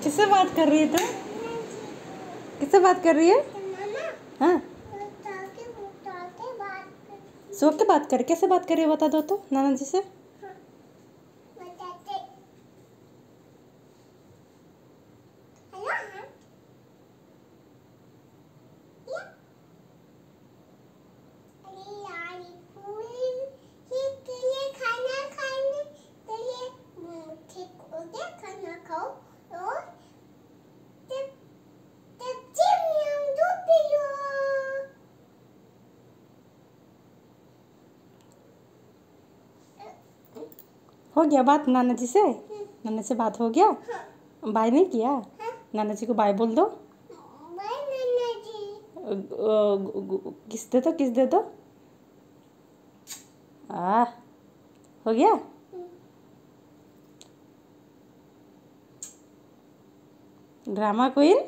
किससे बात कर रही है तू? किससे बात कर रही है? हाँ, सो के बात कर। कैसे बात कर रही है बता दो तो नाना जी से। हो गया बात नाना जी से? नाना से बात हो गया? बाय नहीं किया? नाना जी को बाय बोल दो। किस दे दो, किस दे दो। हो गया। Drama queen.